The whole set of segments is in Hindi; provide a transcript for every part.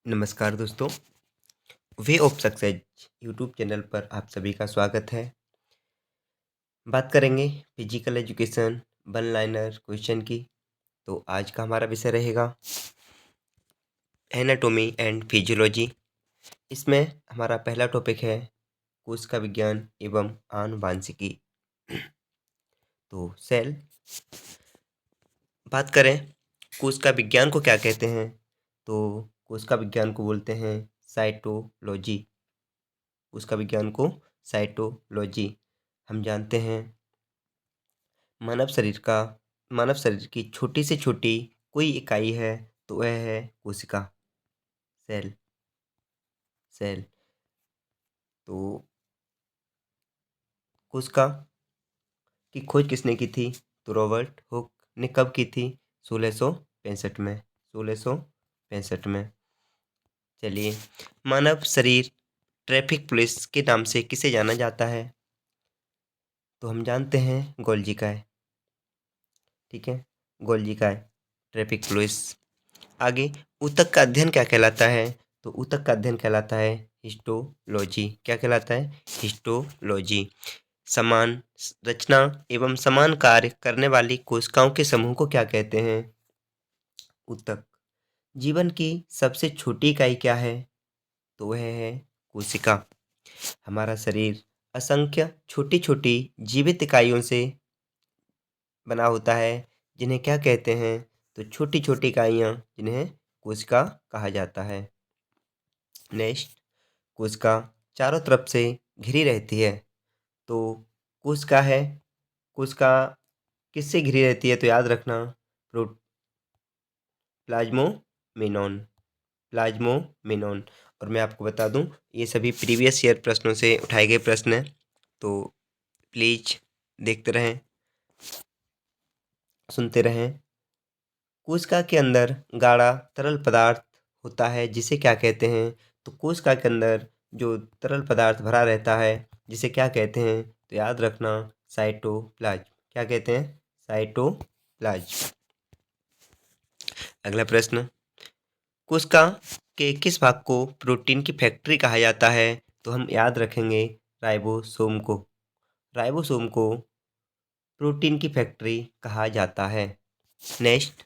नमस्कार दोस्तों, way of success YouTube channel पर आप सभी का स्वागत है। बात करेंगे physical education one liner question की। तो आज का हमारा विषय रहेगा एनाटॉमी एंड फिजियोलॉजी। इसमें हमारा पहला टॉपिक है कोशिका विज्ञान एवं आनुवांशिकी। तो सेल बात करें कोशिका विज्ञान को क्या कहते हैं, तो कोशिका विज्ञान को बोलते हैं साइटोलॉजी। उसका विज्ञान को साइटोलॉजी। हम जानते हैं मानव शरीर की छोटी से छोटी कोई इकाई है तो वह है कोशिका, सेल। सेल तो कोशिका की खोज किसने की थी, तो रॉबर्ट हुक ने कब की थी, 1665 में। 1665 में। चलिए, मानव शरीर ट्रैफिक पुलिस के नाम से किसे जाना जाता है, तो हम जानते हैं गोल्जी का है। ठीक है, गोल्जी का है ट्रैफिक पुलिस। आगे, ऊतक का अध्ययन क्या कहलाता है, तो ऊतक का अध्ययन कहलाता है हिस्टोलॉजी। क्या कहलाता है, हिस्टोलॉजी। समान रचना एवं समान कार्य करने वाली कोशिकाओं के समूह को क्या कहते हैं, ऊतक। जीवन की सबसे छोटी इकाई क्या है, तो वह है कोशिका। हमारा शरीर असंख्य छोटी छोटी जीवित इकाइयों से बना होता है, जिन्हें क्या कहते हैं, तो छोटी छोटी इकाइयाँ, जिन्हें कोशिका कहा जाता है। नेक्स्ट, कोशिका चारों तरफ से घिरी रहती है, तो कोशिका है, कोशिका किससे घिरी रहती है, तो याद रखना प्रो प्लाज्मोमेनॉन। प्लाज्मोमेनॉन। और मैं आपको बता दूं, ये सभी प्रीवियस ईयर प्रश्नों से उठाए गए प्रश्न हैं, तो प्लीज देखते रहें, सुनते रहें। कोशिका के अंदर गाढ़ा तरल पदार्थ होता है, जिसे क्या कहते हैं, तो कोशिका के अंदर जो तरल पदार्थ भरा रहता है, जिसे क्या कहते हैं, तो याद रखना साइटोप्लाज्म। क्या कहते हैं, साइटोप्लाज्म। अगला प्रश्न, कोशिका के किस भाग को प्रोटीन की फैक्ट्री कहा जाता है, तो हम याद रखेंगे राइबोसोम को। राइबोसोम को प्रोटीन की फैक्ट्री कहा जाता है। नेक्स्ट,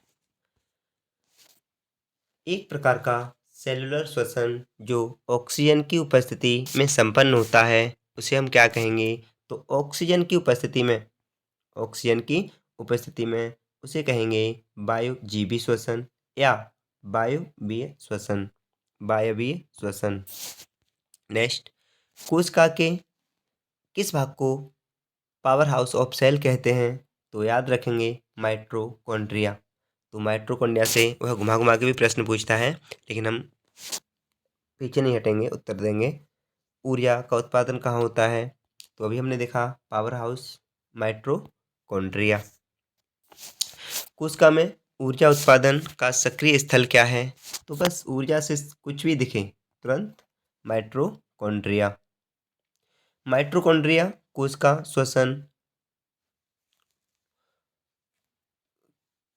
एक प्रकार का सेलुलर श्वसन जो ऑक्सीजन की उपस्थिति में संपन्न होता है, उसे हम क्या कहेंगे, तो ऑक्सीजन की उपस्थिति में, ऑक्सीजन की उपस्थिति में उसे कहेंगे वायुजीवी श्वसन या वायवीय श्वसन। वायवीय श्वसन। नेक्स्ट, कोशिका के किस भाग को पावर हाउस ऑफ सेल कहते हैं, तो याद रखेंगे माइटोकॉन्ड्रिया। तो माइटोकॉन्ड्रिया से वह घुमा घुमा के भी प्रश्न पूछता है, लेकिन हम पीछे नहीं हटेंगे, उत्तर देंगे। ऊर्जा का उत्पादन कहाँ होता है, तो अभी हमने देखा पावर हाउस माइटोकॉन्ड्रिया। कोशिका में ऊर्जा उत्पादन का सक्रिय स्थल क्या है, तो बस ऊर्जा से कुछ भी दिखे तुरंत माइटोकॉन्ड्रिया। माइटोकॉन्ड्रिया कोशिका श्वसन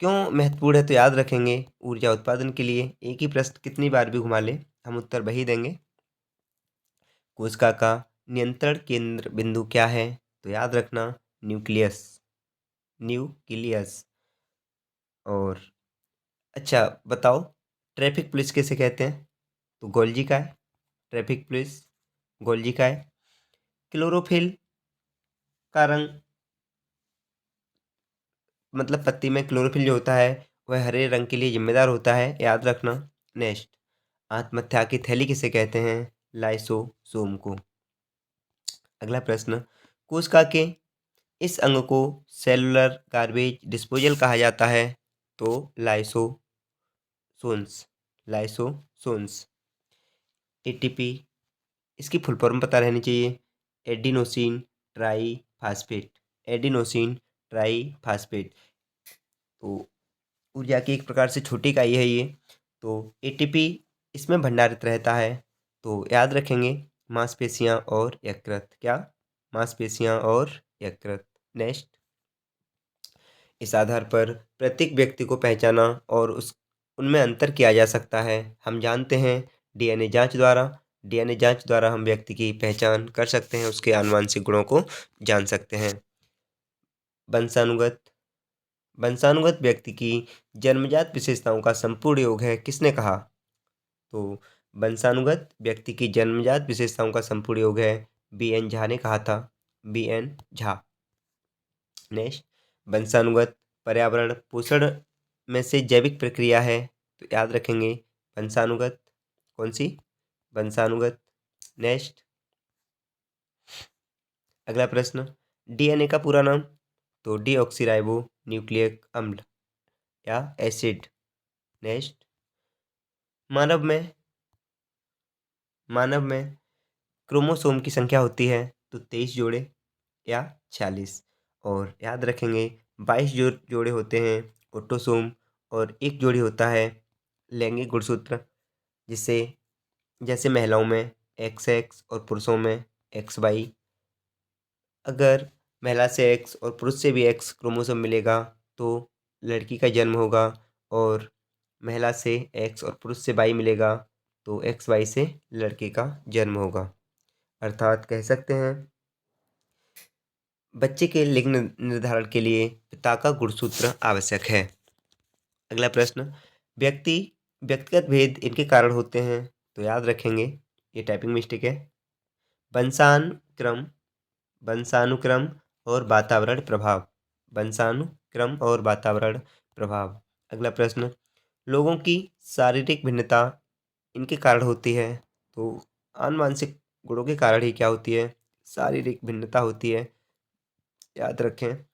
क्यों महत्वपूर्ण है, तो याद रखेंगे ऊर्जा उत्पादन के लिए। एक ही प्रश्न कितनी बार भी घुमा ले, हम उत्तर वही देंगे। कोशिका का नियंत्रण केंद्र बिंदु क्या है, तो याद रखना न्यूक्लियस। न्यूक्लियस। और अच्छा बताओ, ट्रैफिक पुलिस किसे कहते हैं, तो गोल्जी का है। ट्रैफिक पुलिस गोल्जी का है। क्लोरोफिल का रंग, मतलब पत्ती में क्लोरोफिल जो होता है वह हरे रंग के लिए जिम्मेदार होता है, याद रखना। नेक्स्ट, आत्महत्या की थैली किसे कहते हैं, लाइसोसोम को। अगला प्रश्न, कोशिका के इस अंग को सेलुलर गार्बेज डिस्पोजल कहा जाता है, तो लाइसोसोम्स। लाइसोसोम्स। एटीपी, इसकी फुल फॉर्म पता रहनी चाहिए, adenosine try phosphate. Adenosine try phosphate. तो ऊर्जा की एक प्रकार से छोटी इकाई है ये। तो एटीपी इसमें भंडारित रहता है, तो याद रखेंगे मांसपेशियां और यकृत। क्या, मांसपेशियां और यकृत। नेक्स्ट, इस आधार पर प्रत्येक व्यक्ति को पहचाना और उनमें अंतर किया जा सकता है। हम जानते हैं डीएनए जांच द्वारा हम व्यक्ति की पहचान कर सकते हैं, उसके आनुवंशिक गुणों को जान सकते हैं। वंशानुगत वंशानुगत व्यक्ति की जन्मजात विशेषताओं का संपूर्ण योग है, किसने कहा? तो वंशानुगत व्यक्ति की जन्मजात विशेषताओं का संपूर्ण योग है, बी.एन. झा ने कहा था, बी.एन. झा। नेक्स्ट, वंशानुगत पर्यावरण पोषण में से जैविक प्रक्रिया है, तो याद रखेंगे वंशानुगत, कौन सी? वंशानुगत। नेक्स्ट, अगला प्रश्न, डीएनए का पूरा नाम? तो डीऑक्सीराइबो न्यूक्लिक अम्ल या एसिड। नेक्स्ट, मानव में क्रोमोसोम की संख्या होती है, तो 23 जोड़े या 46। और याद रखेंगे 22 जोड़े होते हैं ऑटोसोम, और एक जोड़ी होता है लैंगिक गुणसूत्र, जिससे जैसे महिलाओं में XX और पुरुषों में XY। अगर महिला से X और पुरुष से भी X क्रोमोसोम मिलेगा तो लड़की का जन्म होगा, और महिला से X और पुरुष से Y मिलेगा तो XY से लड़के का जन्म होगा। अर्थात कह सकते हैं बच्चे के लिंग निर्धारण के लिए पिता का गुणसूत्र आवश्यक है। अगला प्रश्न, व्यक्तिगत भेद इनके कारण होते हैं, तो याद रखेंगे, ये टाइपिंग मिस्टेक है, वंशानुक्रम और वातावरण प्रभाव। अगला प्रश्न, लोगों की शारीरिक भिन्नता इनके कारण होती है, तो आनुवंशिक गुणों के कारण ही क्या होती है? शारीरिक भिन्नता होती है। याद रखें,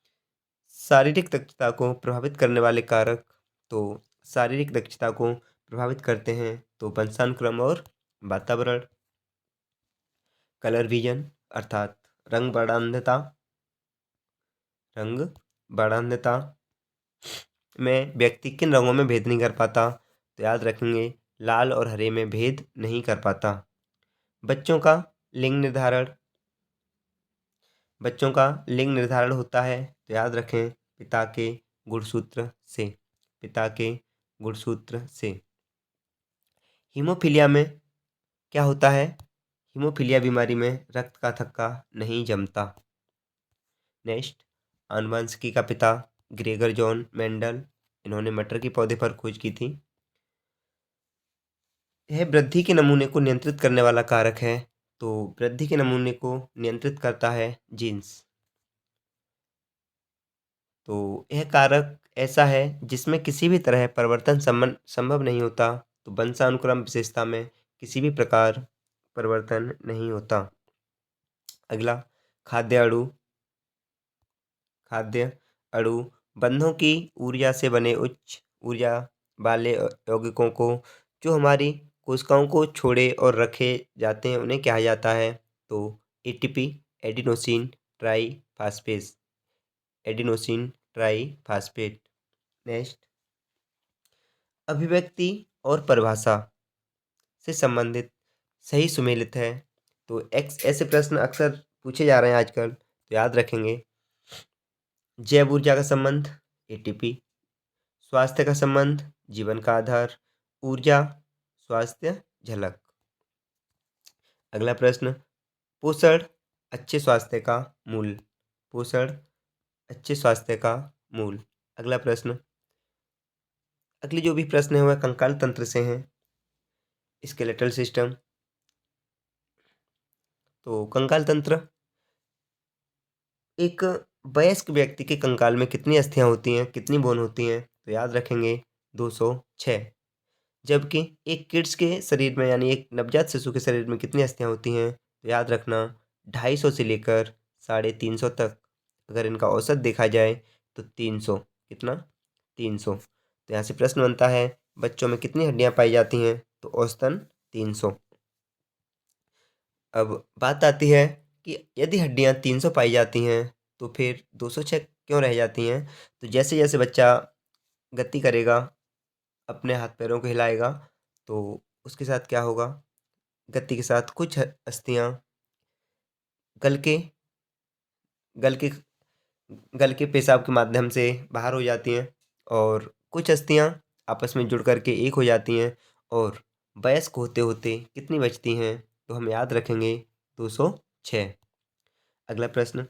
शारीरिक दक्षता को प्रभावित करने वाले कारक, तो शारीरिक दक्षता को प्रभावित करते हैं तो वंशानुक्रम और वातावरण। कलर विजन अर्थात रंग वर्णांधता में व्यक्ति किन रंगों में भेद नहीं कर पाता? तो याद रखेंगे लाल और हरे में भेद नहीं कर पाता। बच्चों का लिंग निर्धारण होता है, तो याद रखें पिता के गुणसूत्र से। हीमोफीलिया में क्या होता है? हीमोफीलिया बीमारी में रक्त का थक्का नहीं जमता। नेक्स्ट, आनुवंशिकी का पिता ग्रेगर जॉन मेंडल, इन्होंने मटर के पौधे पर खोज की थी। यह वृद्धि के नमूने को नियंत्रित करने वाला कारक है, तो वृद्धि के नमूने को नियंत्रित करता है जीन्स। तो यह कारक ऐसा है जिसमें किसी भी तरह परिवर्तन संभव नहीं होता, तो वंशानुक्रम विशेषता में किसी भी प्रकार परिवर्तन नहीं होता। अगला, खाद्य अणु बंधों की ऊर्जा से बने उच्च ऊर्जा वाले यौगिकों को जो हमारी कोशिकाओं को छोड़े और रखे जाते हैं उन्हें कहा जाता है, तो एटीपी एडिनोसिन ट्राईफास्फेट। नेक्स्ट, अभिव्यक्ति और परिभाषा से संबंधित सही सुमेलित है, तो ऐसे प्रश्न अक्सर पूछे जा रहे हैं आजकल, तो याद रखेंगे जैव ऊर्जा का संबंध एटीपी, स्वास्थ्य का संबंध जीवन का आधार, ऊर्जा स्वास्थ्य झलक। अगला प्रश्न, पोषण अच्छे स्वास्थ्य का मूल। अगला प्रश्न, अगली जो भी प्रश्न है वह कंकाल तंत्र से हैं, स्केलेटल सिस्टम। तो कंकाल तंत्र, एक वयस्क व्यक्ति के कंकाल में कितनी अस्थियां होती हैं, कितनी बोन होती हैं? तो याद रखेंगे 206। जबकि एक किड्स के शरीर में यानी एक नवजात शिशु के शरीर में कितनी अस्थियां होती हैं? तो याद रखना 250 से लेकर 350 तक। अगर इनका औसत देखा जाए तो 300, कितना? 300। तो यहाँ से प्रश्न बनता है बच्चों में कितनी हड्डियां पाई जाती हैं? तो औसतन 300। अब बात आती है कि यदि हड्डियां 300 पाई जाती हैं तो फिर 206 क्यों रह जाती हैं? तो जैसे जैसे बच्चा गति करेगा, अपने हाथ पैरों को हिलाएगा, तो उसके साथ क्या होगा? गति के साथ कुछ अस्थियां गल के गल के गल के पेशाब के माध्यम से बाहर हो जाती हैं, और कुछ अस्थियां आपस में जुड़ करके एक हो जाती हैं और वयस्क होते होते कितनी बचती हैं? तो हम याद रखेंगे 206। अगला प्रश्न,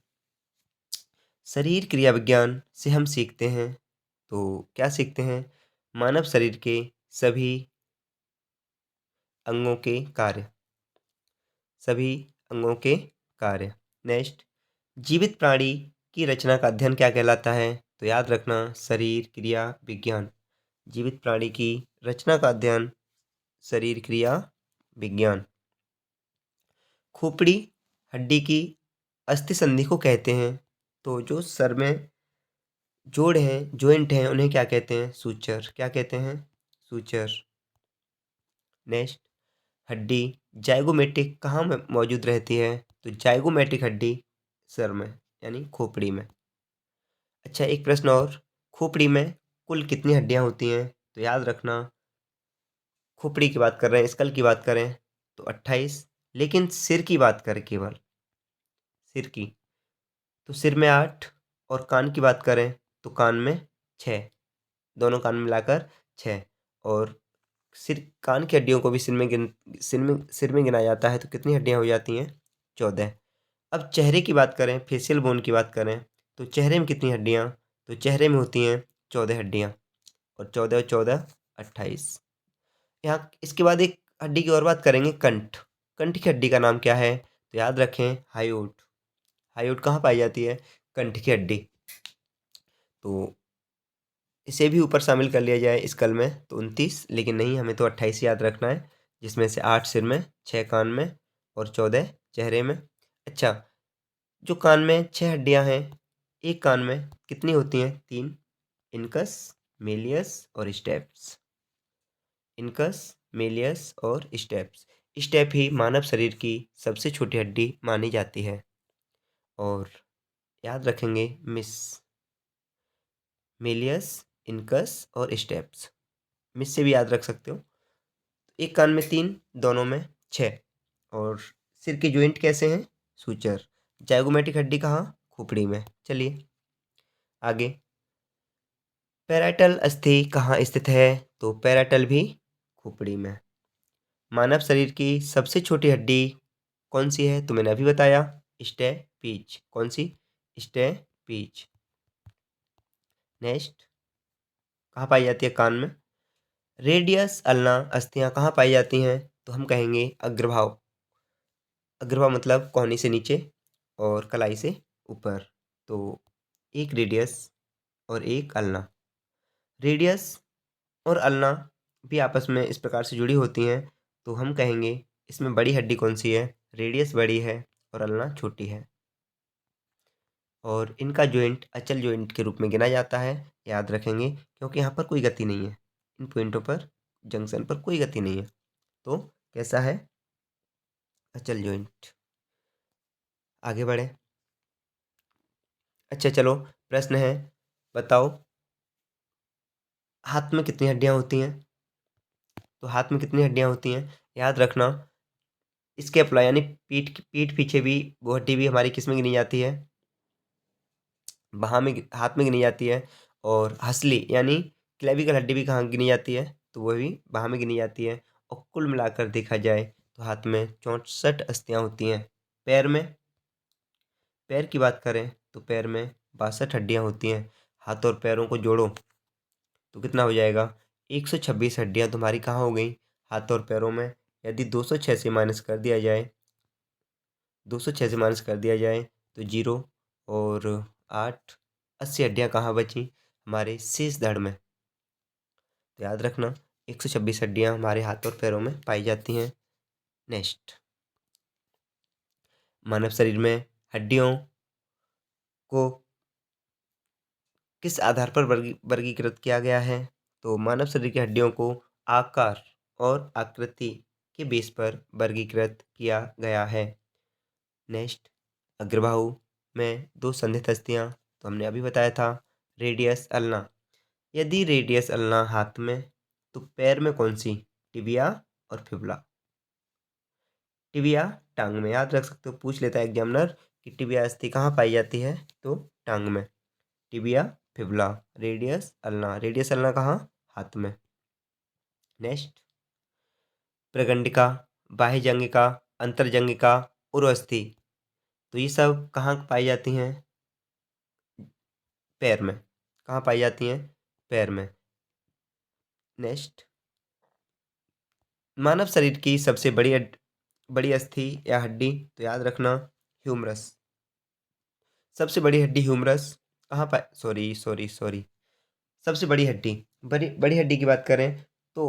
शरीर क्रिया विज्ञान से हम सीखते हैं, तो क्या सीखते हैं? मानव शरीर के सभी अंगों के कार्य, सभी अंगों के कार्य। नेक्स्ट, जीवित प्राणी की रचना का अध्ययन क्या कहलाता है? तो याद रखना शरीर क्रिया विज्ञान। जीवित प्राणी की रचना का अध्ययन शरीर क्रिया विज्ञान। खोपड़ी हड्डी की अस्थि संधि को कहते हैं, तो जो सर में जोड़ हैं, जॉइंट हैं, उन्हें क्या कहते हैं? सूचर। क्या कहते हैं? सूचर। नेक्स्ट, हड्डी जाइगोमेटिक कहाँ में मौजूद रहती है? तो जाइगोमेटिक हड्डी सर में यानी खोपड़ी में। अच्छा, एक प्रश्न और, खोपड़ी में कुल कितनी हड्डियां होती हैं? तो याद रखना खोपड़ी की बात कर रहे हैं, स्कल की बात करें तो 28, लेकिन सिर की बात करें केवल सिर की तो सिर में 8, और कान की बात करें तो कान में 6, दोनों कान मिलाकर 6। और सिर कान की हड्डियों को भी सिर में गिना जाता है, तो कितनी हड्डियां हो जाती हैं? 14। अब चेहरे की बात करें, फेशियल बोन की बात करें तो चेहरे में कितनी हड्डियां? तो चेहरे में होती हैं 14 हड्डियां, और 14 और 14 28। यहाँ इसके बाद एक हड्डी की और बात करेंगे, कंठ। कंठ की हड्डी का नाम क्या है? तो याद रखें हायोट। हायोट कहाँ पाई जाती है? कंठ की हड्डी। तो इसे भी ऊपर शामिल कर लिया जाए स्कल में तो 29, लेकिन नहीं, हमें तो 28 याद रखना है, जिसमें से 8 सिर में, 6 कान में और 14 चेहरे में। अच्छा, जो कान में 6 हड्डियां हैं, एक कान में कितनी होती हैं? 3, इनकस, मेलियस और स्टेप्स। इनकस, मेलियस और स्टेप्स। स्टेप ही मानव शरीर की सबसे छोटी हड्डी मानी जाती है। और याद रखेंगे मिस, मेलियस, इनकस और स्टेप्स। मिस से भी याद रख सकते हो। एक कान में 3, दोनों में 6। और सिर के जॉइंट कैसे हैं? सूचर। जाइगोमेटिक हड्डी कहाँ? खोपड़ी में। चलिए आगे, पैराइटल अस्थि कहाँ स्थित है? तो पैराइटल भी खोपड़ी में। मानव शरीर की सबसे छोटी हड्डी कौन सी है? तो मैंने अभी बताया, स्टेपीज। कौन सी? स्टेपीज। नेक्स्ट, कहाँ पाई जाती है? कान में। रेडियस अल्ना अस्थियां कहाँ पाई जाती हैं? तो हम कहेंगे अग्रभाग। अग्रभाग मतलब कोहनी से नीचे और कलाई से ऊपर। तो एक रेडियस और एक अल्ना। रेडियस और अल्ना भी आपस में इस प्रकार से जुड़ी होती हैं, तो हम कहेंगे इसमें बड़ी हड्डी कौन सी है? रेडियस बड़ी है और अल्ना छोटी है। और इनका जॉइंट अचल जॉइंट के रूप में गिना जाता है, याद रखेंगे, क्योंकि यहाँ पर कोई गति नहीं है, इन पॉइंटों पर, जंक्शन पर कोई गति नहीं है, तो कैसा है? अचल जॉइंट। आगे बढ़े। अच्छा चलो, प्रश्न है, बताओ हाथ में कितनी हड्डियां होती हैं? तो हाथ में कितनी हड्डियां होती हैं? याद रखना स्कैपुला यानी पीठ पीछे भी वो हड्डी भी हमारी किस में गिनी जाती है? बाह में, हाथ में गिनी जाती है। और हंसली यानी क्लेविकल हड्डी भी कहाँ गिनी जाती है? तो वह भी बाह में गिनी जाती है। और कुल मिलाकर देखा जाए तो हाथ में 64 अस्थियां होती हैं। पैर में, पैर की बात करें तो पैर में 62 हड्डियां होती हैं। हाथ और पैरों को जोड़ो तो कितना हो जाएगा? 126 हड्डियां तुम्हारी कहाँ हो गई? हाथ और पैरों में। यदि 206 से माइनस कर दिया जाए, 206 से माइनस कर दिया जाए तो 0, और 8, 80 हड्डियां कहाँ बची? हमारे शीर्ष धड़ में। तो याद रखना 126 हड्डियां हमारे हाथ और पैरों में पाई जाती हैं। नेक्स्ट, मानव शरीर में हड्डियों को किस आधार पर वर्गीकृत किया गया है? तो मानव शरीर की हड्डियों को आकार और आकृति के बेस पर वर्गीकृत किया गया है। नेक्स्ट, अग्रबाहु में 2 संधित अस्थियां, तो हमने अभी बताया था, रेडियस अल्ना। यदि रेडियस अल्ना हाथ में, तो पैर में कौन सी? टिबिया और फिबुला। टिबिया टांग में, याद रख सकते हो, पूछ लेता है एग्जामिनर कि टिबिया अस्थि कहाँ पाई जाती है? तो टांग में। Tibia fibula, radius ulna. Radius ulna कहाँ? हाथ में। नेक्स्ट, प्रगंडिका, बाह्यजंगिका, अंतर्जंगिका, उर्वस्थि। तो ये सब कहाँ पाई जाती हैं? पैर में। कहाँ पाई जाती हैं? पैर में। नेक्स्ट, मानव शरीर की सबसे बड़ी अस्थि या हड्डी, तो याद रखना ह्यूमरस। सबसे बड़ी हड्डी ह्यूमरस कहाँ पाई, सॉरी सॉरी सॉरी, सबसे बड़ी हड्डी, बड़ी बड़ी हड्डी की बात करें तो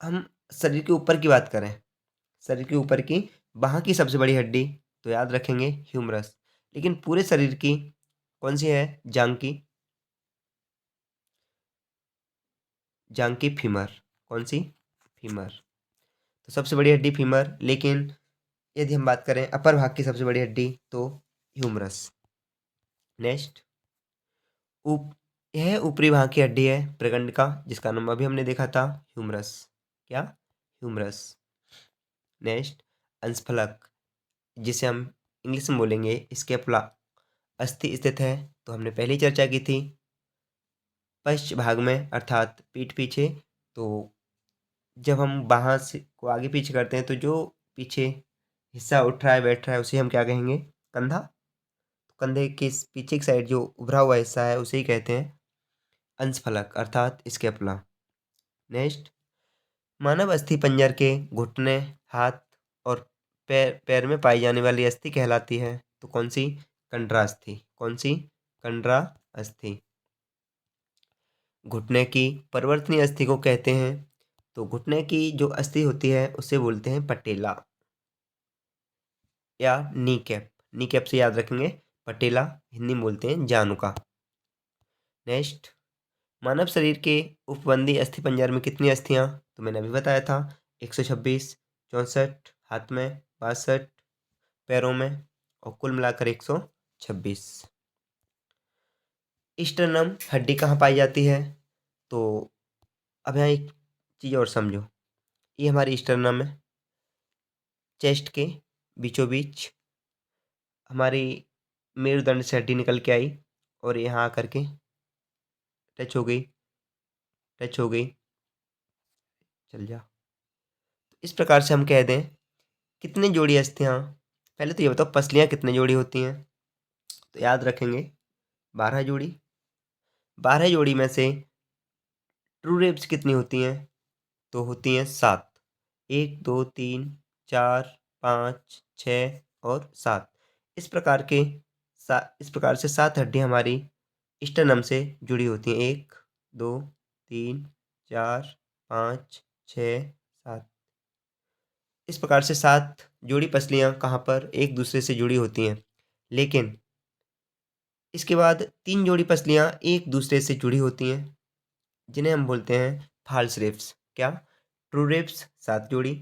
हम शरीर के ऊपर की बात करें, शरीर के ऊपर की बाहाँ की सबसे बड़ी हड्डी, तो याद रखेंगे ह्यूमरस। लेकिन पूरे शरीर की कौन सी है? जांग की, जांग की फीमर। कौन सी? फीमर। तो सबसे बड़ी हड्डी फीमर। लेकिन यदि हम बात करें अपर भाग की सबसे बड़ी हड्डी, तो ह्यूमरस। नेक्स्ट, ऊप यह ऊपरी भाग की हड्डी है प्रगंड का, जिसका नाम अभी हमने देखा था ह्यूमरस। क्या? ह्यूमरस। नेक्स्ट, अंशफलक, जिसे हम इंग्लिश में बोलेंगे स्कैपुला, अस्थि स्थित है, तो हमने पहले ही चर्चा की थी पश्च भाग में, अर्थात पीठ पीछे। तो जब हम बाहाँ से को आगे पीछे करते हैं तो जो पीछे हिस्सा उठ रहा है बैठ रहा है उसे हम क्या कहेंगे? कंधा। तो कंधे के पीछे की साइड जो उभरा हुआ हिस्सा है उसे ही कहते हैं अंशफलक अर्थात स्कैपुला। नेक्स्ट, मानव अस्थि पंजर के घुटने, हाथ और पैर में पाई जाने वाली अस्थि कहलाती है, तो कौन सी? कंडरा अस्थि। कौन सी? कंडरा अस्थि। घुटने की परिवर्तनीय अस्थि को कहते हैं, तो घुटने की जो अस्थि होती है उसे बोलते हैं पटेला या नी कैप। नी कैप से याद रखेंगे पटेला, हिंदी में बोलते हैं जानुका। नेक्स्ट, मानव शरीर के उपबंधी अस्थि पंजर में कितनी अस्थियां? तो मैंने अभी बताया था 126, 64 हाथ में, 62 पैरों में, और कुल मिलाकर 126। स्टर्नम हड्डी कहाँ पाई जाती है? तो अब यहाँ एक चीज़ और समझो, ये हमारी स्टर्नम है, चेस्ट के बीचों बीच हमारी मेरुदंड से हड्डी निकल के आई और यहाँ आकर के टच हो गई, टच हो गई, चल जा। तो इस प्रकार से हम कह दें कितनी जोड़ी अस्थियां? पहले तो ये बताओ पसलियां कितनी जोड़ी होती हैं? तो याद रखेंगे 12 जोड़ी। 12 जोड़ी में से ट्रू रेब्स कितनी होती हैं? तो होती हैं 7। 1 2 3 4 5 6 और 7। इस प्रकार के इस प्रकार से 7 हड्डियां हमारी स्टर्नम से जुड़ी होती हैं। 1 2 3 4 5 6 7। इस प्रकार से 7 जोड़ी पसलियां कहाँ पर एक दूसरे से जुड़ी होती हैं। लेकिन इसके बाद 3 जोड़ी पसलियां एक दूसरे से जुड़ी होती हैं, जिन्हें हम बोलते हैं फाल्स रेब्स। क्या? ट्रू रेब्स 7 जोड़ी,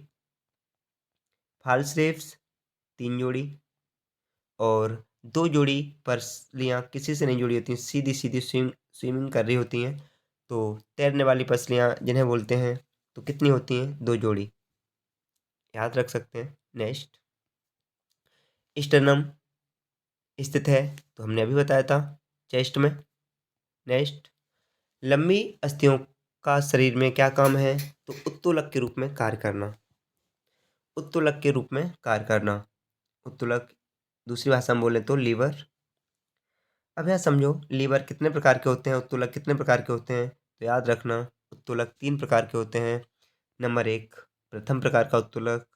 फाल्स रेब्स 3 जोड़ी, और 2 जोड़ी पसलियां किसी से नहीं जुड़ी होती, सीधी सीधी स्विमिंग कर रही होती हैं। तो तैरने वाली पसलियां जिन्हें बोलते हैं, तो कितनी होती हैं? 2 जोड़ी, याद रख सकते हैं। नेक्स्ट, स्टर्नम स्थित है, तो हमने अभी बताया था चेस्ट में। नेक्स्ट, लंबी अस्थियों का शरीर में क्या काम है? तो उत्तोलक के रूप में कार्य करना। उत्तोलक के रूप में कार्य करना। उत्तोलक दूसरी भाषा में बोले तो लीवर। अब यहाँ समझो लीवर कितने प्रकार के होते हैं, उत्तोलक कितने प्रकार के होते हैं? तो याद रखना उत्तोलक 3 प्रकार के होते हैं। नंबर 1 प्रथम प्रकार का उत्तोलक,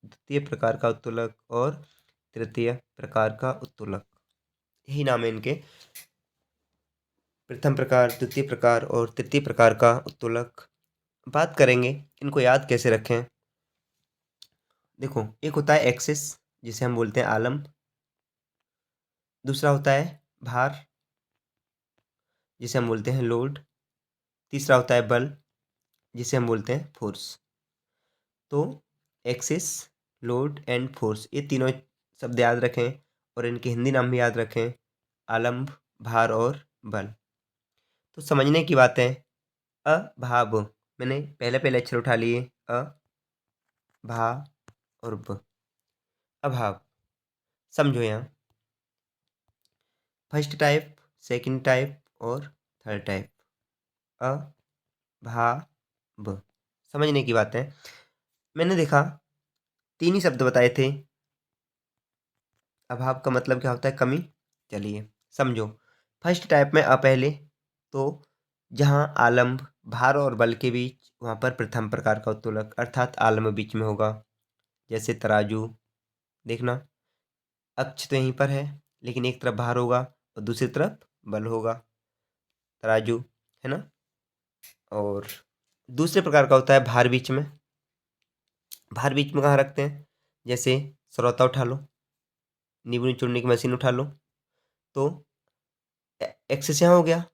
द्वितीय प्रकार का उत्तोलक और तृतीय प्रकार का उत्तोलक। यही नाम है इनके, प्रथम प्रकार, द्वितीय प्रकार और तृतीय प्रकार का उत्तोलक। बात करेंगे इनको याद कैसे रखें। देखो, एक होता है एक्सिस जिसे हम बोलते हैं आलम, दूसरा होता है भार जिसे हम बोलते हैं लोड, तीसरा होता है बल जिसे हम बोलते हैं फोर्स। तो एक्सिस, लोड एंड फोर्स, ये तीनों शब्द याद रखें और इनके हिंदी नाम भी याद रखें, आलम्ब, भार और बल। तो समझने की बात है, अभाव, मैंने पहले पहले अक्षर उठा लिए, अ भा और ब, अभाव। समझो यहाँ फर्स्ट टाइप, सेकंड टाइप और थर्ड टाइप। अ भा ब। समझने की बात है। मैंने देखा 3 ही शब्द बताए थे। अभाव का मतलब क्या होता है? कमी। चलिए समझो। फर्स्ट टाइप में पहले तो जहाँ आलम्ब भार और बल के बीच, वहाँ पर प्रथम प्रकार का उत्तोलक अर्थात आलम्ब बीच में होगा। जैसे तराजू, देखना अक्ष तो यहीं पर है, लेकिन एक तरफ भार होगा और दूसरी तरफ बल होगा। तराजू है ना। और दूसरे प्रकार का होता है भार बीच में। भार बीच में कहाँ रखते हैं? जैसे सरौता उठा लो, नींबू निचोड़ने की मशीन उठा लो, तो एक्सेस यहाँ हो गया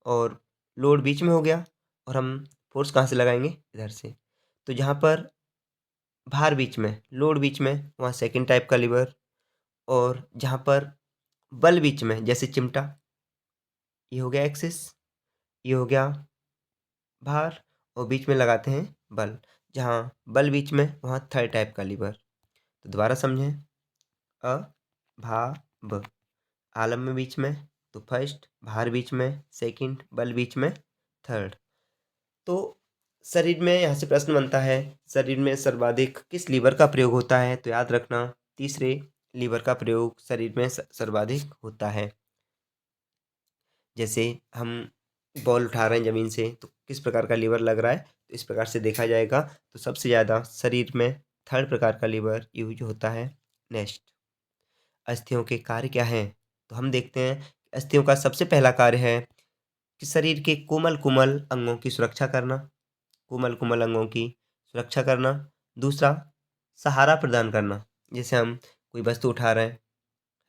और लोड बीच में हो गया, और हम फोर्स कहाँ से लगाएंगे? इधर से। तो जहाँ पर भार बीच में, लोड बीच में, वहाँ सेकंड टाइप का लीवर। और जहाँ पर बल बीच में, जैसे चिमटा, ये हो गया एक्सेस, ये हो गया भार, और बीच में लगाते हैं बल। जहाँ बल बीच में, वहाँ थर्ड टाइप का लीवर। तो दोबारा समझें। अ भा ब। आलम्ब में बीच में तो फर्स्ट, भार बीच में सेकंड, बल बीच में थर्ड। तो शरीर में यहाँ से प्रश्न बनता है, शरीर में सर्वाधिक किस लीवर का प्रयोग होता है? तो याद रखना, तीसरे लीवर का प्रयोग शरीर में सर्वाधिक होता है। जैसे हम बॉल उठा रहे हैं ज़मीन से, तो किस प्रकार का लीवर लग रहा है? तो इस प्रकार से देखा जाएगा तो सबसे ज़्यादा शरीर में थर्ड प्रकार का लीवर यूज होता है। नेक्स्ट, अस्थियों के कार्य क्या हैं? तो हम देखते हैं अस्थियों का सबसे पहला कार्य है कि शरीर के कोमल कोमल अंगों की सुरक्षा करना। कोमल कोमल अंगों की सुरक्षा करना। दूसरा, सहारा प्रदान करना। जैसे हम कोई वस्तु उठा रहे हैं,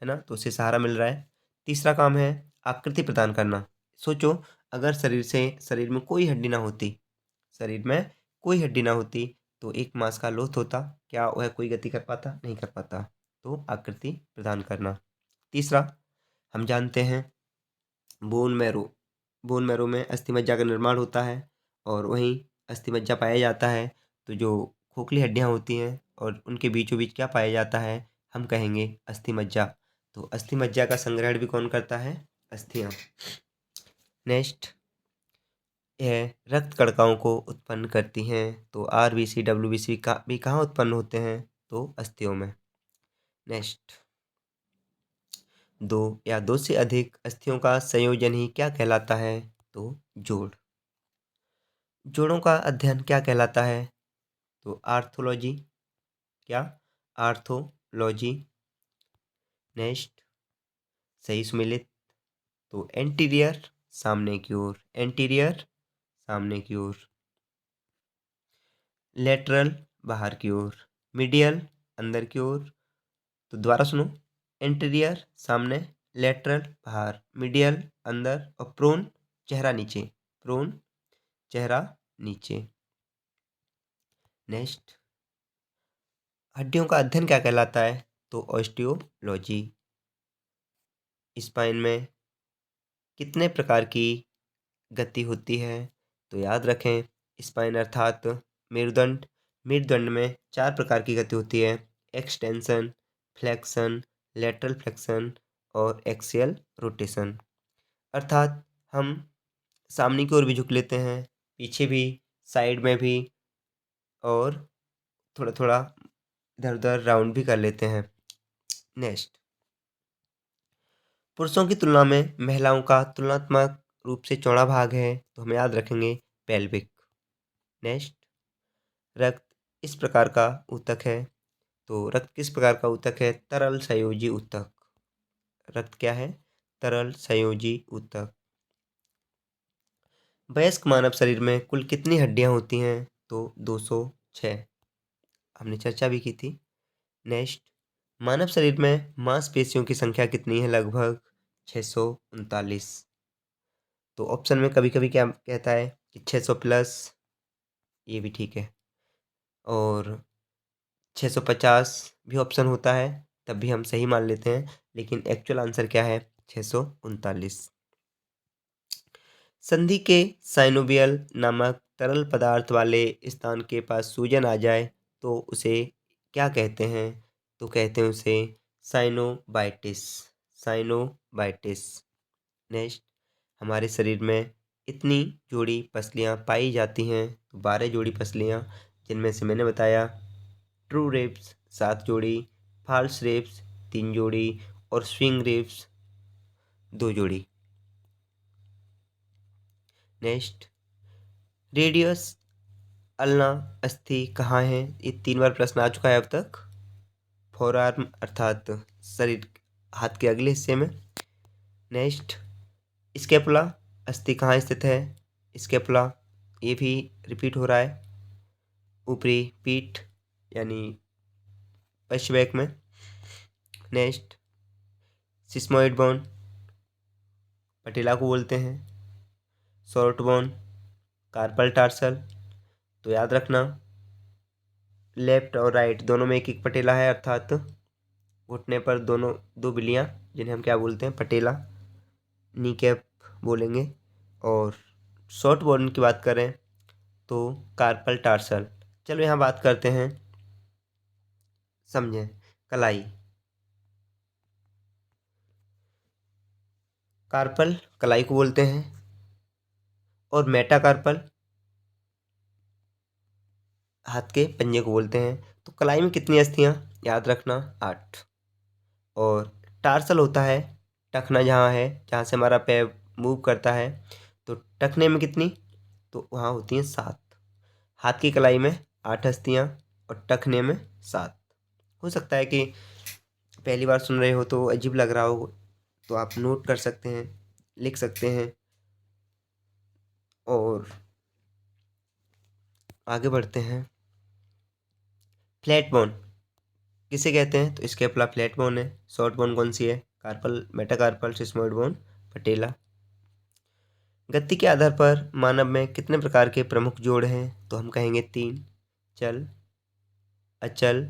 है ना, तो उसे सहारा मिल रहा है। तीसरा काम है आकृति प्रदान करना। सोचो, अगर शरीर में कोई हड्डी ना होती, शरीर में कोई हड्डी ना होती, तो एक मांस का लोथ होता, क्या वह कोई गति कर पाता? नहीं कर पाता। तो आकृति प्रदान करना। तीसरा, हम जानते हैं बोन मैरो, बोन मैरो में अस्थि मज्जा का निर्माण होता है, और वहीं अस्थि मज्जा पाया जाता है। तो जो खोखली हड्डियां होती हैं और उनके बीचों बीच क्या पाया जाता है? हम कहेंगे अस्थि मज्जा। तो अस्थि मज्जा का संग्रहण भी कौन करता है? अस्थियां। नेक्स्ट, यह रक्त कणिकाओं को उत्पन्न करती हैं। तो आरबीसी डब्ल्यूबीसी का भी कहाँ उत्पन्न होते हैं? तो अस्थियों में। नेक्स्ट, दो या दो से अधिक अस्थियों का संयोजन ही क्या कहलाता है? तो जोड़। जोड़ों का अध्ययन क्या कहलाता है? तो आर्थोलॉजी। क्या? आर्थोलॉजी। नेक्स्ट, सही सुमेलित। तो एंटीरियर, सामने की ओर, एंटीरियर सामने की ओर। लेटरल, बाहर की ओर। मीडियल, अंदर की ओर। तो दोबारा सुनो, एंटीरियर सामने, लेटरल बाहर, मीडियल अंदर, और प्रोन चेहरा नीचे, प्रोन चेहरा नीचे। नेक्स्ट, हड्डियों का अध्ययन क्या कहलाता है? तो ऑस्टियोलॉजी। स्पाइन में कितने प्रकार की गति होती है? तो याद रखें, स्पाइन अर्थात मेरुदंड, मेरुदंड में 4 प्रकार की गति होती है। एक्सटेंशन, फ्लेक्शन, लेटरल फ्लेक्शन और एक्सियल रोटेशन। अर्थात हम सामने की ओर भी झुक लेते हैं, पीछे भी, साइड में भी, और थोड़ा थोड़ा इधर उधर राउंड भी कर लेते हैं। नेक्स्ट, पुरुषों की तुलना में महिलाओं का तुलनात्मक रूप से चौड़ा भाग है, तो हम याद रखेंगे पेल्विक। नेक्स्ट, रक्त इस प्रकार का ऊतक है। तो रक्त किस प्रकार का ऊतक है? तरल संयोजी ऊतक। रक्त क्या है? तरल संयोजी ऊतक। वयस्क मानव शरीर में कुल कितनी हड्डियां होती हैं? तो 206, हमने चर्चा भी की थी। नेक्स्ट, मानव शरीर में मांसपेशियों की संख्या कितनी है? लगभग 639। तो ऑप्शन में कभी कभी क्या कहता है कि 600 प्लस, ये भी ठीक है, और 650 भी ऑप्शन होता है, तब भी हम सही मान लेते हैं, लेकिन एक्चुअल आंसर क्या है? 639। संधि के साइनोवियल नामक तरल पदार्थ वाले स्थान के पास सूजन आ जाए तो उसे क्या कहते हैं? तो कहते हैं उसे साइनोबाइटिस, साइनोबाइटिस। नेक्स्ट, हमारे शरीर में इतनी जोड़ी पसलियाँ पाई जाती हैं, तो 12 जोड़ी पसलियाँ, जिनमें से मैंने बताया ट्रू रिब्स 7 जोड़ी, फॉल्स रिब्स 3 जोड़ी और स्विंग रिब्स 2 जोड़ी। नेक्स्ट, रेडियस अल्ना अस्थि कहाँ है? ये 3 बार प्रश्न आ चुका है अब तक। फोरआर्म अर्थात शरीर, हाथ के अगले हिस्से में। नेक्स्ट, स्केपुला अस्थि कहाँ स्थित है? स्केपुला, ये भी रिपीट हो रहा है, ऊपरी पीठ यानी पश्चवैक में। नेक्स्ट, सिस्मोइड बोन, पटेला को बोलते हैं। Short bone, carpal tarsal. तो याद रखना, लेफ्ट और राइट दोनों में एक एक पटेला है, अर्थात घुटने पर दोनों 2 बिल्लियाँ, जिन्हें हम क्या बोलते हैं? पटेला, नी कैप बोलेंगे। और शॉर्ट बोन की बात करें तो कार्पल टार्सल। चलो यहाँ बात करते हैं, समझें। कलाई, कार्पल कलाई को बोलते हैं, और मेटाकार्पल हाथ के पंजे को बोलते हैं। तो कलाई में कितनी अस्थियाँ? याद रखना 8। और टार्सल होता है टखना, जहाँ है, जहाँ से हमारा पैर मूव करता है। तो टखने में कितनी? तो वहाँ होती हैं 7। हाथ की कलाई में 8 अस्थियाँ और टखने में 7। हो सकता है कि पहली बार सुन रहे हो तो अजीब लग रहा हो, तो आप नोट कर सकते हैं, लिख सकते हैं। और आगे बढ़ते हैं। फ्लैट बोन किसे कहते हैं? तो स्केपुला फ्लैट बोन है। शॉर्ट बोन कौन सी है? कार्पल, मेटाकार्पल, सिस्मोइड बोन, पटेला। गति के आधार पर मानव में कितने प्रकार के प्रमुख जोड़ हैं? तो हम कहेंगे 3। चल, अचल,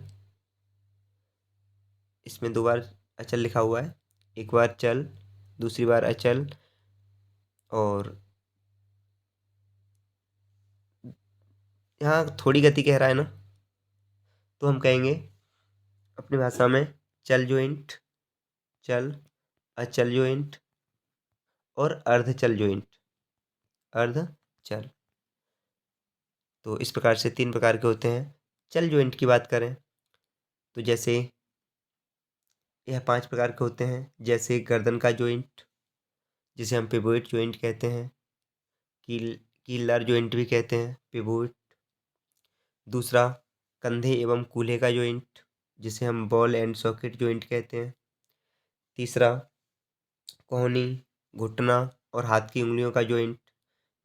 इसमें 2 बार अचल लिखा हुआ है, एक बार चल, दूसरी बार अचल। और यहाँ थोड़ी गति कह रहा है ना, तो हम कहेंगे अपनी भाषा में चल जॉइंट, चल, अचल जॉइंट और अर्धचल जॉइंट, अर्धचल। तो इस प्रकार से 3 प्रकार के होते हैं। चल जॉइंट की बात करें तो जैसे यह 5 प्रकार के होते हैं, जैसे गर्दन का जॉइंट, जिसे हम पिवोट जॉइंट कहते हैं। कीलर जॉइंट भी कहते हैं, पिवोट। दूसरा, कंधे एवं कूल्हे का जॉइंट, जिसे हम बॉल एंड सॉकेट जॉइंट कहते हैं। तीसरा, कोहनी, घुटना और हाथ की उंगलियों का जॉइंट,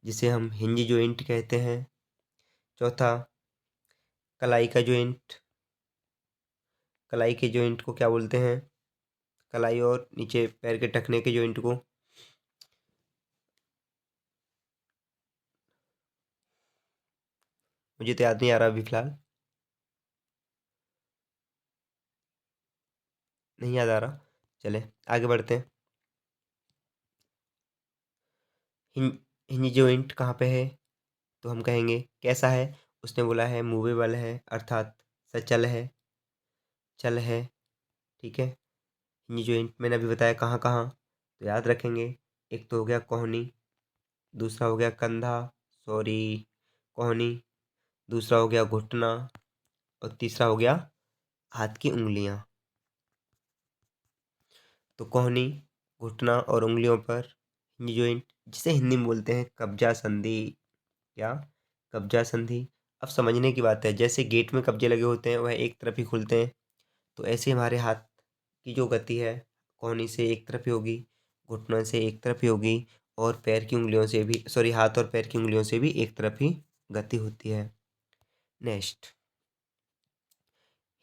जिसे हम हिंज जॉइंट कहते हैं। चौथा, कलाई का जॉइंट, कलाई के जॉइंट को क्या बोलते हैं? कलाई और नीचे पैर के टखने के जॉइंट को। मुझे तो याद नहीं आ रहा अभी फिलहाल, नहीं याद आ रहा। चले आगे बढ़ते हैं। हिंज हिंज जॉइंट कहाँ पे है? तो हम कहेंगे कैसा है? उसने बोला है मूवेबल है, अर्थात सचल है, चल है, ठीक है। हिंज जॉइंट मैंने अभी बताया कहाँ कहाँ, तो याद रखेंगे। एक तो हो गया कोहनी, दूसरा हो गया कंधा, सॉरी, कोहनी, दूसरा हो गया घुटना, और तीसरा हो गया हाथ की उंगलियां। तो कोहनी, घुटना और उंगलियों पर हिंज जॉइंट, जिसे हिंदी में बोलते हैं कब्जा संधि। क्या? कब्जा संधि। अब समझने की बात है, जैसे गेट में कब्जे लगे होते हैं वह एक तरफ ही खुलते हैं, तो ऐसे हमारे हाथ की जो गति है, कोहनी से एक तरफ ही होगी, घुटनों से एक तरफ ही होगी, और पैर की उंगलियों से भी, सॉरी, हाथ और पैर की उंगलियों से भी एक तरफ ही गति होती है। नेक्स्ट,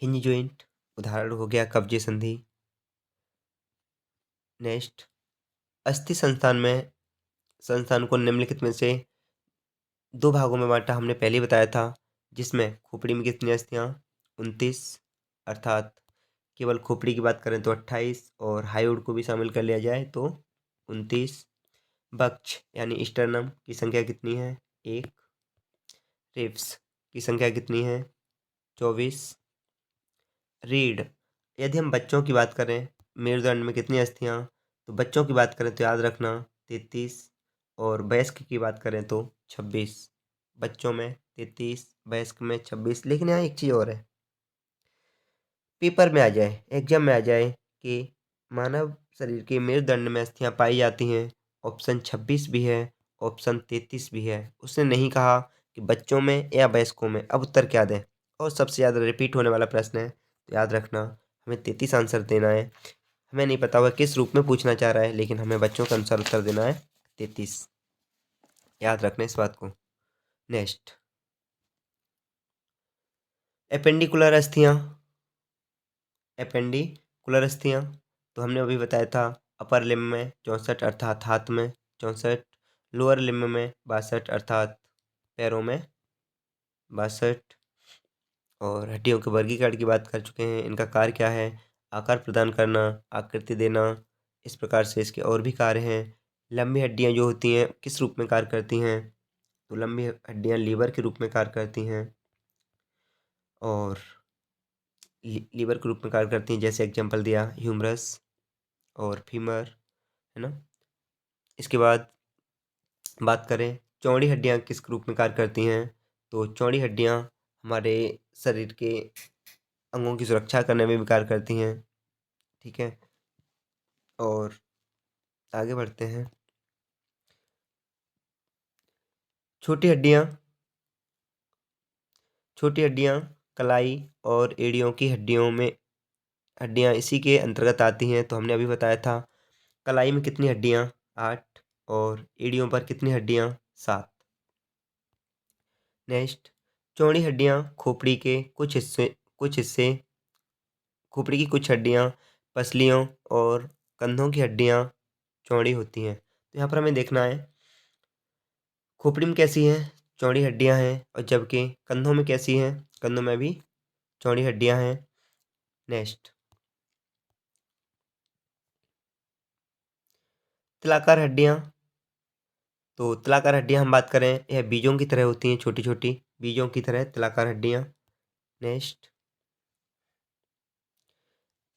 हिंज जॉइंट उदाहरण हो गया कब्जे संधि। नेक्स्ट, अस्थि संस्थान को निम्नलिखित में से 2 भागों में बांटा, हमने पहले ही बताया था, जिसमें खोपड़ी में कितनी अस्थियां? 29, अर्थात केवल खोपड़ी की बात करें तो 28, और हाइयोड को भी शामिल कर लिया जाए तो 29। बक्ष यानी स्टर्नम की संख्या कितनी है? 1। रिब्स की संख्या कितनी है? 24। रीढ़, यदि हम बच्चों की बात करें, मेरुदंड में कितनी अस्थियां? तो बच्चों की बात करें तो याद रखना 33, और वयस्क की बात करें तो 26, बच्चों में 33, वयस्क में 26। लेकिन यहाँ एक चीज़ और है, पेपर में आ जाए, एग्जाम में आ जाए कि मानव शरीर के मेरुदंड में अस्थियां पाई जाती हैं, ऑप्शन 26 भी है, ऑप्शन 33 भी है। उसने नहीं कहा कि बच्चों में या वयस्कों में। अब उत्तर क्या दें? और सबसे ज़्यादा रिपीट होने वाला प्रश्न है, तो याद रखना हमें 33 आंसर देना है। हमें नहीं पता हुआ किस रूप में पूछना चाह रहा है, लेकिन हमें बच्चों के अनुसार उत्तर देना है 33। याद रखना इस बात को। नेक्स्ट, एपेंडिकुलर अस्थियां। एपेंडिकुलर अस्थियां तो हमने अभी बताया था, अपर लिम्ब में 64 अर्थात हाथ में 64, लोअर लिम्ब में 62 अर्थात पैरों में 62। और हड्डियों के वर्गीकरण की बात कर चुके हैं। इनका कार्य क्या है? आकार प्रदान करना, आकृति देना। इस प्रकार से इसके और भी कार्य हैं। लंबी हड्डियां जो होती हैं किस रूप में कार्य करती हैं? तो लंबी हड्डियां लीवर के रूप में कार्य करती हैं, और लीवर के रूप में कार्य करती हैं। जैसे एग्जांपल दिया, ह्यूमरस और फीमर, है ना। इसके बाद बात करें चौड़ी हड्डियां किस रूप में कार्य करती हैं, तो चौड़ी हड्डियां हमारे शरीर के अंगों की सुरक्षा करने में भी कार्य करती हैं। ठीक है, और आगे बढ़ते हैं। छोटी हड्डियां कलाई और एड़ियों की हड्डियां इसी के अंतर्गत आती हैं। तो हमने अभी बताया था, कलाई में कितनी हड्डियां? 8, और एड़ियों पर कितनी हड्डियां? 7। नेक्स्ट, चौड़ी हड्डियां खोपड़ी की कुछ हड्डियां, पसलियों और कंधों की हड्डियां चौड़ी होती हैं। तो यहाँ पर हमें देखना है, खोपड़ी में कैसी हैं? चौड़ी हड्डियां हैं, और जबकि कंधों में कैसी हैं? कंधों में भी चौड़ी हड्डियां हैं। नेक्स्ट, तिलाकार हड्डियां। तो तिलाकार हड्डियां हम बात करें, यह बीजों की तरह होती हैं, छोटी छोटी बीजों की तरह तिलाकार हड्डियां। नेक्स्ट,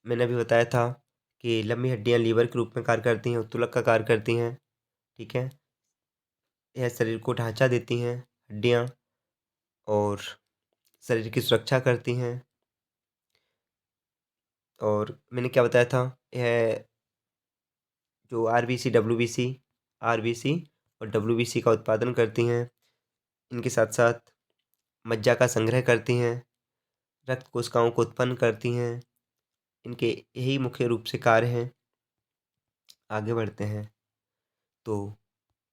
मैंने अभी बताया था कि लंबी हड्डियां लीवर के रूप में कार्य करती हैं, उत्तुलक का कार्य करती हैं। ठीक है, यह शरीर को ढांचा देती हैं हड्डियां, और शरीर की सुरक्षा करती हैं। और मैंने क्या बताया था, यह जो आरबीसी और डब्ल्यूबीसी का उत्पादन करती हैं। इनके साथ साथ मज्जा का संग्रह करती हैं, रक्त कोशिकाओं को उत्पन्न करती हैं। इनके यही मुख्य रूप से कार्य हैं। आगे बढ़ते हैं। तो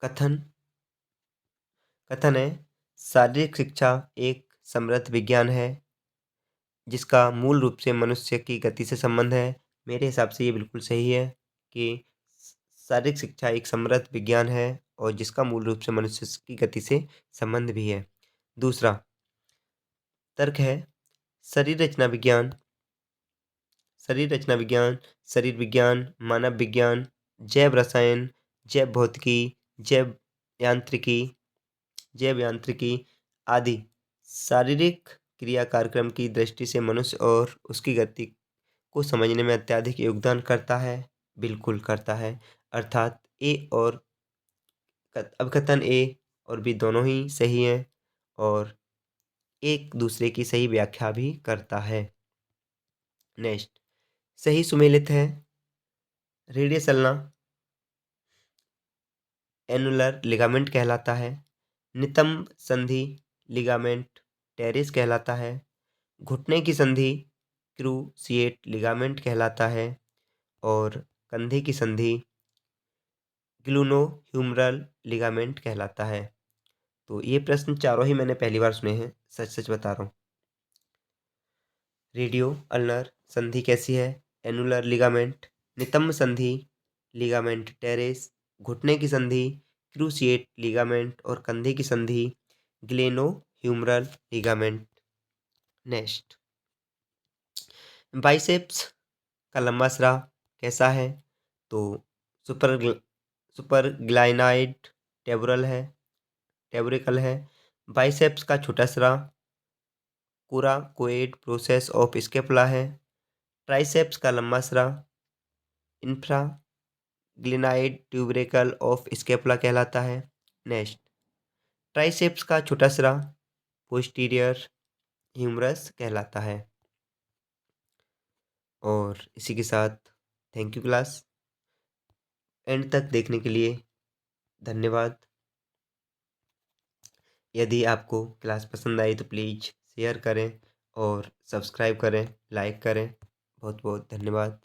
कथन कथन है, शारीरिक शिक्षा एक समृद्ध विज्ञान है जिसका मूल रूप से मनुष्य की गति से संबंध है। मेरे हिसाब से ये बिल्कुल सही है कि शारीरिक शिक्षा एक समृद्ध विज्ञान है और जिसका मूल रूप से मनुष्य की गति से संबंध भी है। दूसरा तर्क है, शरीर रचना विज्ञान, शरीर विज्ञान, मानव विज्ञान, जैव रसायन, जैव भौतिकी, जैव यांत्रिकी जैव यांत्रिकी आदि शारीरिक क्रिया कार्यक्रम की दृष्टि से मनुष्य और उसकी गति को समझने में अत्यधिक योगदान करता है। बिल्कुल करता है। अर्थात अब कथन ए और बी दोनों ही सही हैं, और एक दूसरे की सही व्याख्या भी करता है। नेक्स्ट, सही सुमेलित है, रेडियस अल्ना एनुलर लिगामेंट कहलाता है, नितंब संधि लिगामेंट टेरिस कहलाता है, घुटने की संधि क्रूसिएट लिगामेंट कहलाता है, और कंधे की संधि ग्लूनोह्यूमरल लिगामेंट कहलाता है। तो ये प्रश्न चारों ही मैंने पहली बार सुने हैं, सच सच बता रहा हूँ। रेडियो अल्नर संधि कैसी है? एनुलर लिगामेंट, नितंब संधि लिगामेंट टेरेस, घुटने की संधि क्रूसिएट लिगामेंट, और कंधे की संधि ग्लेनोह्यूमरल लिगामेंट। नेक्स्ट, बाइसेप्स का लंबा सिरा कैसा है? तो सुपरग्लाइनाइड टेबुरिकल है। बाइसेप्स का छोटा सिरा कोराकोइड प्रोसेस ऑफ स्केपुला है। ट्राइसेप्स का लंबा सिरा इंफ्रा ग्लिनाइड ट्यूबरेकल ऑफ स्केपुला कहलाता है। नेक्स्ट, ट्राइसेप्स का छोटा सिरा पोस्टीरियर ह्यूमरस कहलाता है। और इसी के साथ थैंक यू क्लास, एंड तक देखने के लिए धन्यवाद। यदि आपको क्लास पसंद आई तो प्लीज़ शेयर करें और सब्सक्राइब करें, लाइक करें। बहुत बहुत धन्यवाद।